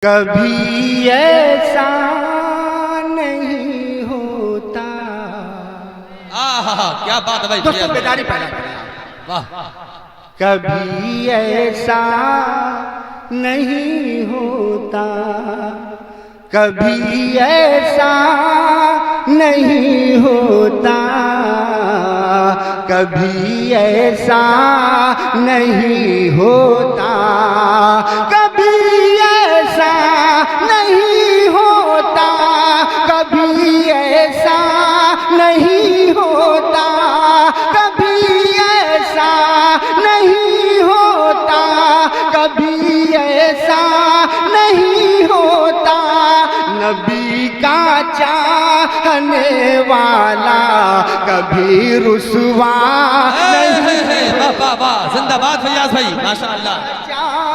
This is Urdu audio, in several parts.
کبھی ایسا نہیں ہوتا. کیا بات ہے بھائی، دوستوں بیداری پیدا کریں. واہ. کبھی ایسا نہیں ہوتا، کبھی ایسا نہیں ہوتا، کبھی ایسا نہیں ہوتا، کبھی ایسا نہیں ہوتا، کبھی ایسا نہیں ہوتا، کبھی ایسا نہیں ہوتا، کبھی ایسا نہیں ہوتا. نبی کا چاہنے والا کبھی رسوا نہیں. واہ واہ، زندہ باد فیاض بھائی، ماشاءاللہ.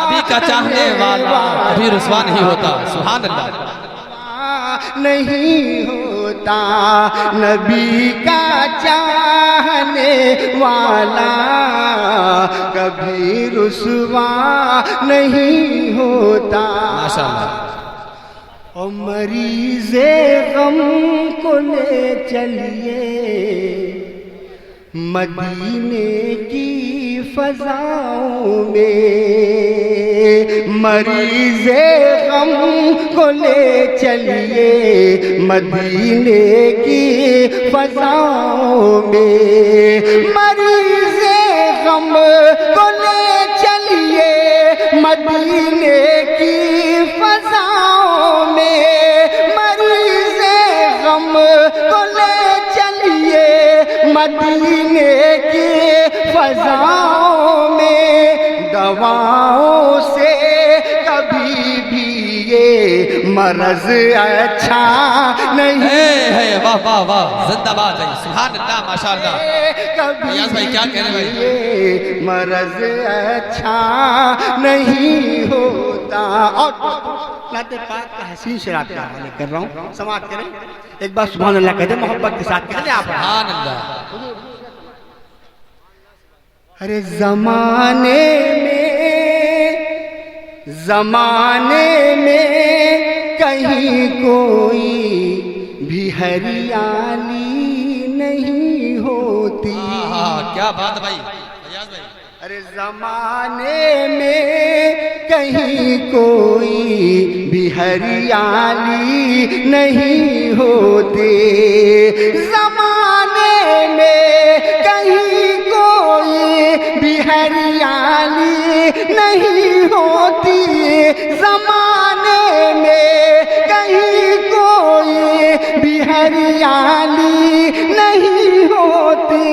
نبی کا چاہنے والا کبھی رسوا نہیں ہوتا. سبحان اللہ. نہیں ہوتا، نبی کا چاہنے والا کبھی رسوا نہیں ہوتا. ماشاءاللہ. اور مریض غم کو لے چلیے مدینے کی فضاؤں میں، مریض غم کو لے چلیے مدینے کی فضاؤں میں، مریض غم کو لے چلیے مدینے کی فضاؤں میں، مریض غم کو لے چلیے مدینے کی فضاؤں میں. دواؤں سے کبھی بھی یہ مرض اچھا نہیں ہے. واہ واہ واہ، زندہ باد ہے. سبحان اللہ، ماشاءاللہ. فیاض بھائی کیا کہہ رہے ہیں یہ مرض اچھا نہیں ہوتا. اور نعت پاک کا حسین شعر کا حوالے کر رہا ہوں، سماعت کریں. ایک بار سبحان اللہ کہتے ہیں، محبت کے ساتھ کہتے ہیں آپ. سبحان اللہ. ارے زمانے میں کہیں کوئی بھی ہریالی نہیں ہوتی. کیا بات ہے بھائی فیاض بھائی. ارے زمانے میں کہیں کوئی بھی ہریالی نہیں ہوتی. زمانے میں کہیں کوئی بھی ہریالی نہیں ہوتی. زمانے میں کہیں کوئی بھی ہریالی نہیں ہوتی.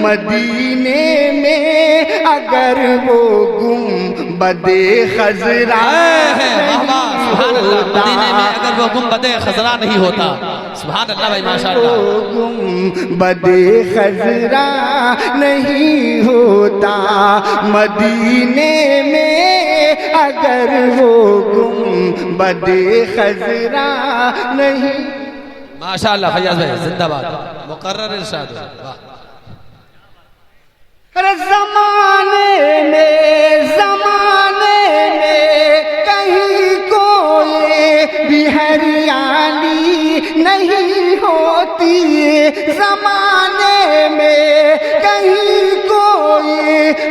مدینے میں اگر وہ گنبد خضرا مدینے میں اگر وہ گنبد خضرا نہیں ہوتا. سبحان اللہ بھائی، ماشاءاللہ. گنبد خضرا نہیں ہوتا. مدینے میں اگر وہ گنبد خضرا نہیں. ماشاءاللہ فیاض بھائی، زندہ باد. مقرر ارشاد. واہ. زمانے میں کہیں کوئی بھی ہریالی نہیں ہوتی. زمانے میں کہیں کوئی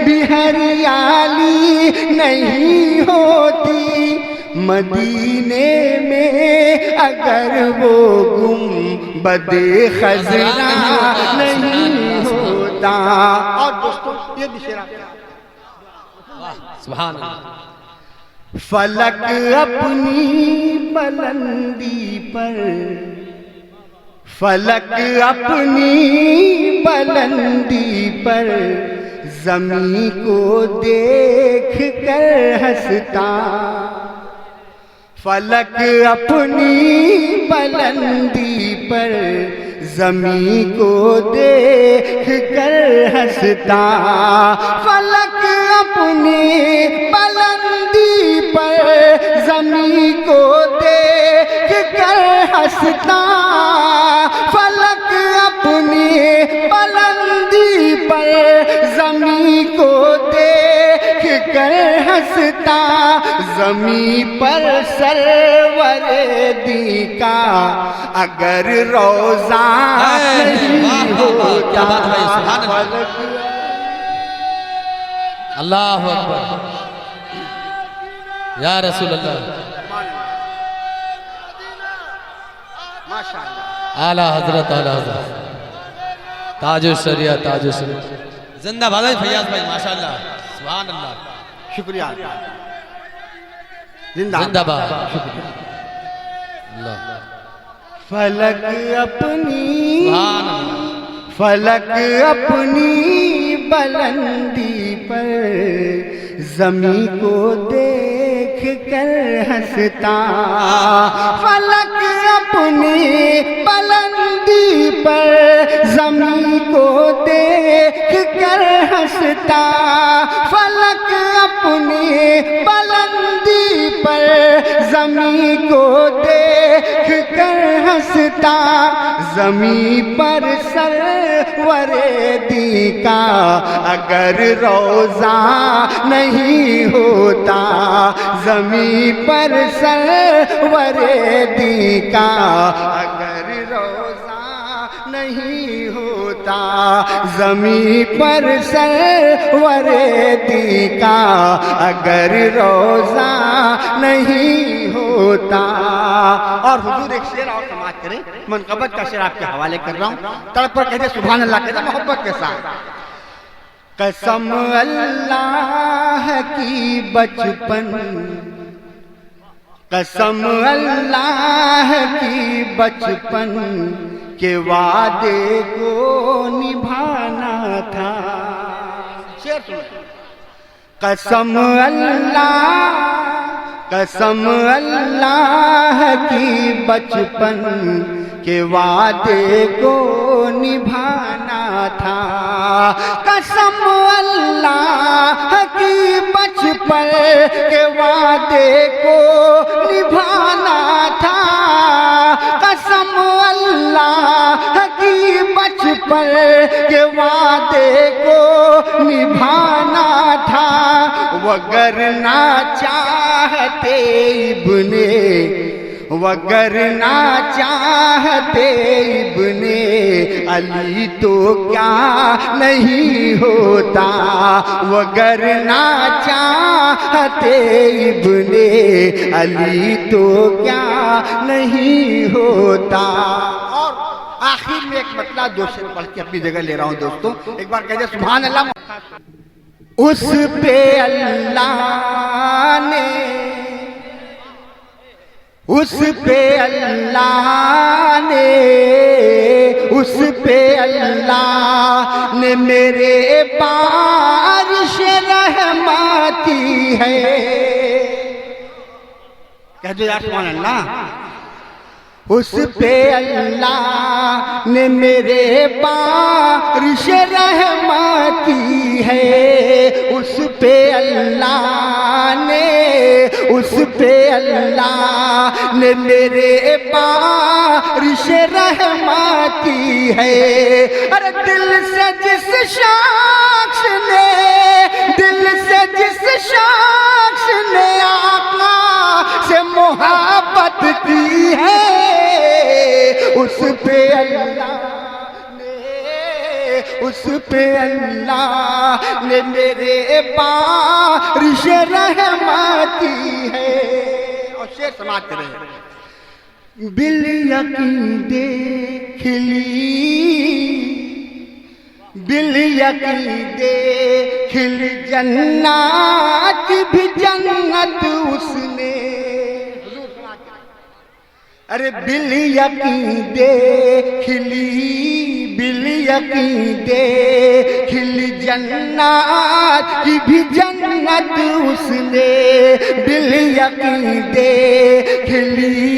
بھی ہریالی نہیں ہوتی. مدینے میں اگر وہ گنبد خضرا نہیں ہوتا. اور دوستوں یہ بھی شعر سبحان اللہ. فلک اپنی بلندی پر، فلک اپنی بلندی پر زمین کو دیکھ کر ہنستا. فلک اپنی بلندی پر زمین کو دیکھ کر ہنستا. فلک اپنی بلندی پر زمین کو دیکھ کر ہنستا. فلک اپنی بلندی پر زمین کو دیکھ کر ہنستا. زمین پر سرور دی کا اگر روزہ نہیں ہوتا اللہ اکبر یا رسول اللہ اعلی حضرت تاج الشریعہ تاج الشریعہ زندہ باد ہے فیاض بھائی ماشاءاللہ سبحان اللہ شکریہ زندہ باد شکریہ اللہ فلک اپنی سبحان اللہ فلک اپنی بلندی پر زمین کو دیکھ کر ہنستا فلک اپنی بلندی پر زمین کو دیکھ کر ہنستا فلک اپنی بلندی پر زمین کو دیکھ کر ہنستا زمین پر سرور دی کا اگر روزہ نہیں ہوتا زمین پر سرور دی کا اگر روزہ نہیں ہوتا زمین پر سرور دی کا اگر روزہ نہیں ہوتا اور حضور ایک شعر اور سماعت کریں منقبت کا شعر آپ کے حوالے کر رہا ہوں تڑپ پر کہتے سبحان اللہ کہتے محبت کے ساتھ قسم اللہ کی بچپن قسم اللہ کی بچپن کے وعدے کو نبھانا تھا شعر سنیں قسم اللہ کی بچپن کے وعدے کو نبھانا تھا قسم اللہ کی بچپن کے وعدے کو نبھانا تھا قسم اللہ کی بچپن کے وعدے کو نبھانا تھا وگرنہ چاہتے ابن علی تو کیا نہیں ہوتا وگرنہ چاہتے ابن علی تو کیا نہیں ہوتا اور آخر میں ایک مطلب دو شعر پڑھ کے اپنی جگہ لے رہا ہوں دوستوں ایک بار کہہ دیں سبحان اللہ اس پہ اللہ نے میرے بارش رحمتی ہے کہہ دو یا سبحان اللہ اس پہ اللہ نے میرے بارش رحمتی ہے اس پہ اللہ نے میرے بارش رحمتی ہے ارے دل سے جس شخص نے آقا سے محبت کی ہے اس پہ اللہ نے میرے بارش رحمتی ہے اور شعر سماعت کریں بالیقین دیکھ لی جنات بھی جنت اس نے ارے بالیقین دیکھ لی جنات کی بھی جنت اس نے بالیقین دیکھ لی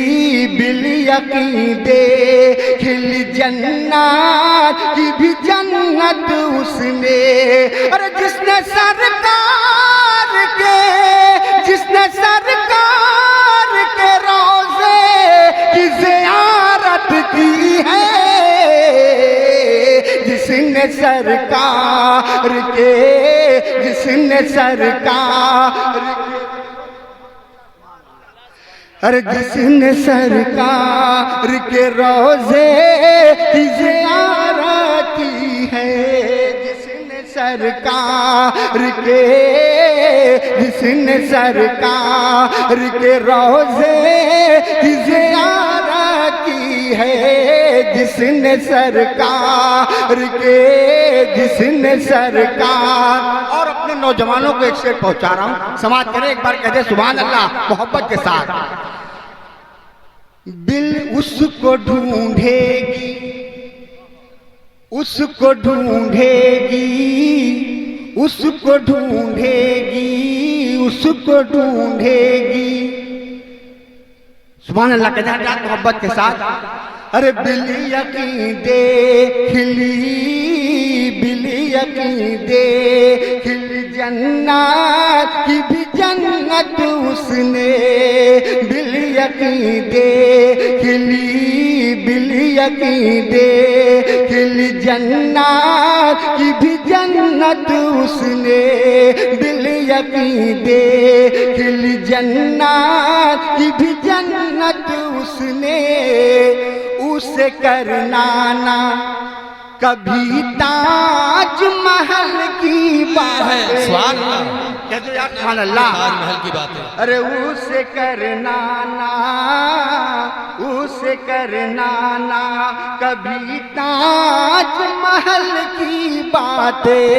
جنات کی بھی جنت اس نے ارے جس نے سرکار کے روزے کی زیارت کی ہے جس نے سرکار کے ارے جس نے سرکار کے روزے کی زیارت کی ہے، جس نے سرکار کے روزے کی زیارت کی ہے، جس نے سرکار اور اپنے نوجوانوں کو ایک شعر پہنچا رہا ہوں، سماعت کریں، ایک بار کہتے سبحان اللہ محبت کے ساتھ۔ دل اس کو ڈھونڈے گی، اس کو ڈھونڈے گی، اس کو ڈھونڈے گی، اس کو ڈھونڈے گی، سبحان اللہ کہتے ہیں محبت کے ساتھ۔ ارے بل یقین دیکھ لی، بل یقین دیکھ لی جنت کی بھی جنت اس نے، بل یقین دیکھ لی، بل یقین دیکھ لی جنت کی بھی جنت اس نے، بل یقین دیکھ لی جنت کی بھی جنت اس نے، اسے کرنا نہ کبھی تاج محل کی بات ہے، سبحان اللہ، کہتے ہیں سبحان اللہ، تاج محل کی بات ہے۔ ارے اسے کرنا نہ، اسے کرنا نہ کبھی تاج محل کی باتیں،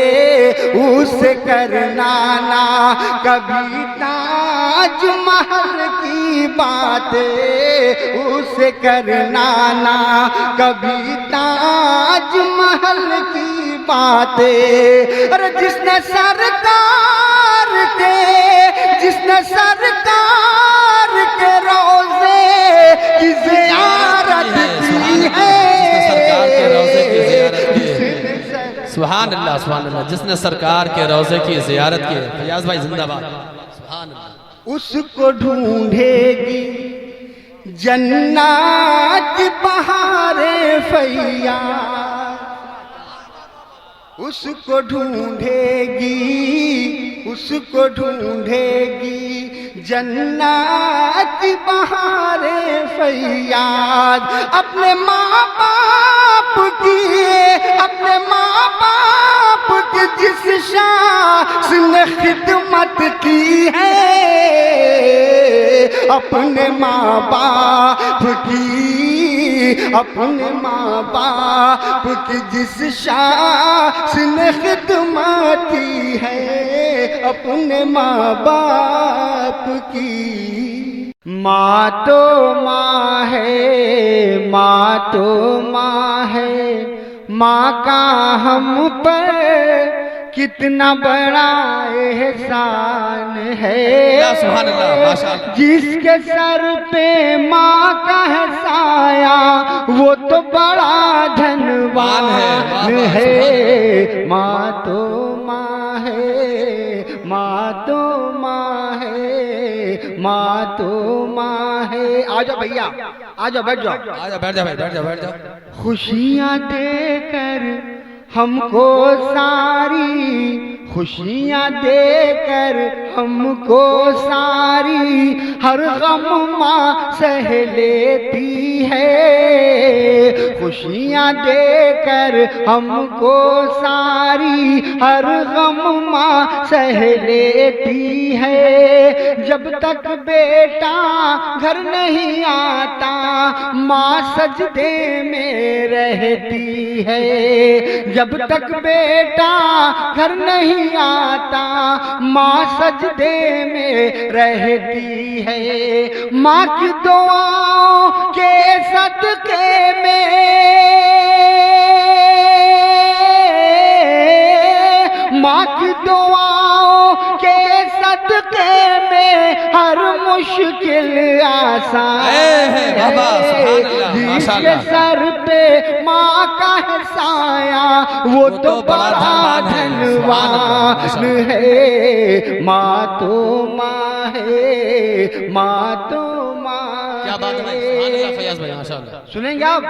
اسے کرنا نہ کبھی تاج محل کی باتیں، اسے کرنا نہ کبھی تاج محل کی باتیں۔ ارے جس نے سرکار کے روزے کی زیارت کی ہے، سبحان اللہ سبحان اللہ، جس نے سرکار کے روزے کی زیارت کی ہے، فیاض بھائی زندہ باد، سبحان اللہ۔ اس کو ڈھونڈے گی جنات بہار فیاض، اس کو ڈھونڈے گی، اس کو ڈھونڈے گی جنات بہار فیاض، اپنے ماں باپ کی، اپنے ماں باپ کی جس شخص نے خدمت کی ہے، اپنے ماں باپ کی، اپنے ماں باپ کی جس شخص نے خدمت کی ہے، اپنے ماں باپ کی۔ ماں تو ماں ہے، ماں تو ماں ہے، ماں کا ہم پر کتنا بڑا احسان ہے، سبحان اللہ ماشاءاللہ، جس کے سر پہ ماں کا ہے سایہ وہ تو بڑا دھنوان ہے، ماں تو ماں ہے، ماں تو ماں ہے، ماں تو ماں ہے۔ آجا بھیا، آجا بیٹھ جاؤ، آجا بیٹھ جا بھائی، بیٹھ جا بیٹھ جا۔ خوشیاں دے کر ہم کو ساری، خوشیاں دے کر ہم کو ساری، ہر غم ماں سہ لیتی ہے، خوشیاں دے کر ہم کو ساری، ہر غم ماں سہ لیتی ہے، جب تک بیٹا گھر نہیں آتا ماں سجدے میں رہتی ہے، جب تک بیٹا گھر نہیں آتا ماں سجدے میں رہتی ہے، ماں کی دعاؤں کے صدقے میں، ماں کی دعاؤں کے صدقے میں ہر مشکل آسان ہے، جس کے سر پہ ماں کا ہے سایہ وہ تو بڑا دھنوان ہے، ماں تو ماں ہے، ماں تو ماں کیا بات ہے، سبحان اللہ فیاض بھائی ماشاءاللہ۔ سنیں گے آپ؟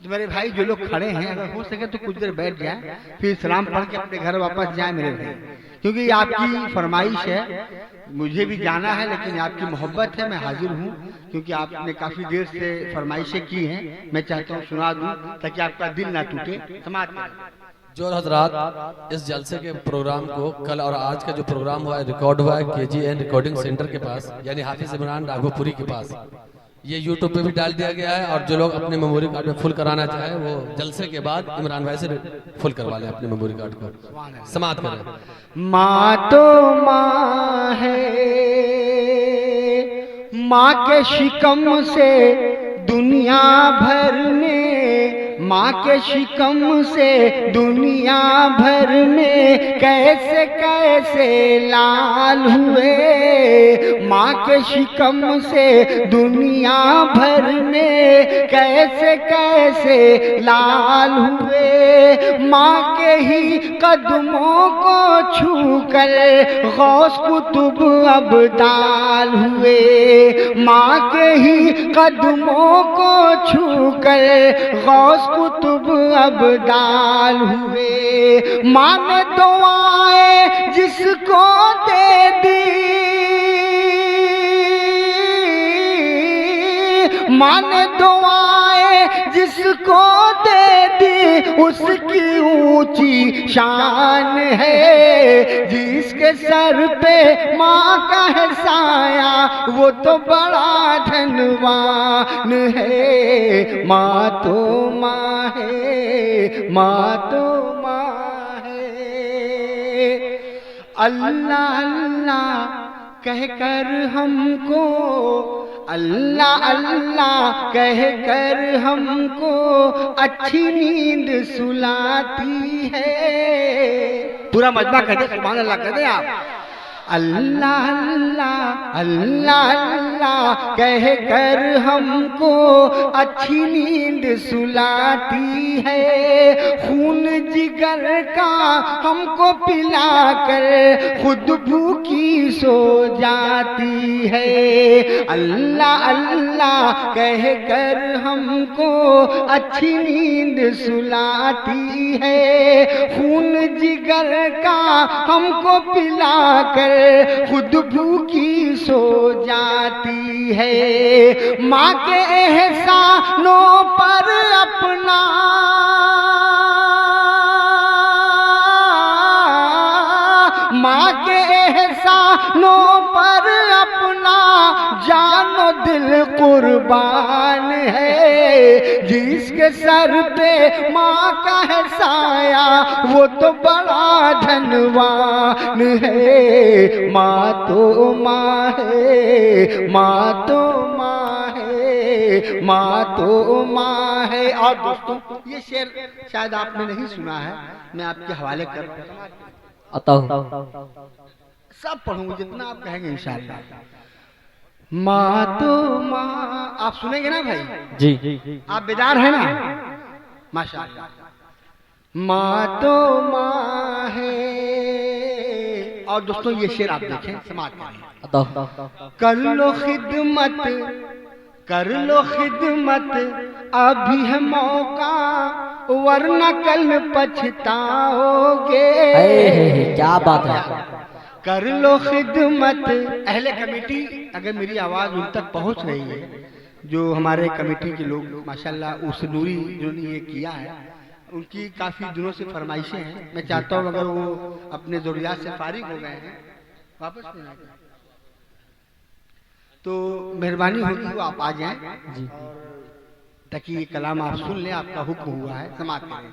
تو میرے بھائی جو لوگ کھڑے ہیں اگر ہو سکے تو کچھ دیر بیٹھ جائیں، پھر سلام پڑھ کے اپنے گھر واپس جائیں میرے بھائی، کیونکہ یہ آپ کی فرمائش ہے، مجھے بھی جانا ہے لیکن آپ کی محبت ہے، میں حاضر ہوں کیونکہ آپ نے کافی دیر سے فرمائشیں کی ہیں، میں چاہتا ہوں سنا دوں تاکہ آپ کا دل نہ ٹوٹے. سماعت کریں. جو حضرات اس جلسے کے پروگرام کو کل اور آج کا جو پروگرام ہوا ہے ریکارڈ ہوا ہے KGN ریکارڈنگ سینٹر کے پاس یعنی حافظ عمران راگھو پوری کے پاس، یہ یوٹیوب پہ بھی ڈال دیا گیا ہے، اور جو لوگ اپنے میموری کارڈ میں فل کرانا چاہے وہ جلسے کے بعد عمران بھائی سے فل کروا لیں اپنے میموری کارڈ کو. سماعت کریں. ماں تو ماں ہے، ماں کے شکم سے دنیا بھر میں، ماں کے شکم سے دنیا بھر میں کیسے کیسے لال ہوئے، ماں کے شکم سے دنیا بھر میں کیسے کیسے لال ہوئے، ماں کے ہی قدموں کو چھو کر غوث قطب ابدال ہوئے، ماں کے ہی قدموں کو چھو کر غوث قطب ابدال ہوئے، ماں نے دعائیں جس کو دے دی، ماں نے دعائیں جس کو دے دی اس کی اونچی شان ہے، جس کے سر پہ ماں کا ہے سایہ وہ تو بڑا دھنوان ہے، ماں تو ماں ہے، ماں تو ماں ہے. اللہ اللہ کہہ کر ہم کو، اللہ اللہ کہہ کر ہم کو اچھی نیند سلاتی ہے. پورا مجمع کہتے سبحان اللہ کہتے آپ. اللہ اللہ اللہ اللہ کہہ کر ہم کو اچھی نیند سلاتی ہے، خون جگر کا ہم کو پلا کر خود بھوکی سو جاتی ہے. اللہ اللہ کہہ کر ہم کو اچھی نیند سلاتی ہے، خون جگر کا ہم کو پلا کر خود بھوکی سو جاتی ہے. ماں کے احسانوں پر اپنا ماں کے احسانوں پر اپنا جان و دل قربان ہے، جس کے سر پہ ماں کا ہے سایہ وہ تو بڑا دھنوان ہے. ماں تو ماں ہے، ماں تو ماں ہے، ماں تو ماں ہے. اور دوستوں یہ شعر شاید آپ نے نہیں سنا ہے، میں آپ کے حوالے کر سب پڑھوں گا جتنا آپ کہیں گے انشاءاللہ. ماں تو ماں آپ سنیں گے نا بھائی؟ جی آپ بیدار ہیں نا؟ ماشاءاللہ. ماں تو ماں ہے. اور دوستوں یہ شعر آپ دیکھیں سماعت کریں. کر لو خدمت کر لو خدمت ابھی ہے موقع ورنہ کل پچھتاؤ گے. کیا بات ہے. کر لو خدمت. اہل کمیٹی اگر میری آواز ان تک پہنچ رہی ہے، جو ہمارے کمیٹی کے لوگ ماشاءاللہ اس نوری جو نے یہ کیا ہے ان کی کافی دنوں سے فرمائشیں ہیں، میں چاہتا ہوں اگر وہ اپنے ضروریات سے فارغ ہو گئے ہیں واپس تو مہربانی ہوگی وہ آپ آ جائیں تاکہ یہ کلام آپ سن لیں. آپ کا حکم ہوا ہے. سماعت کریں.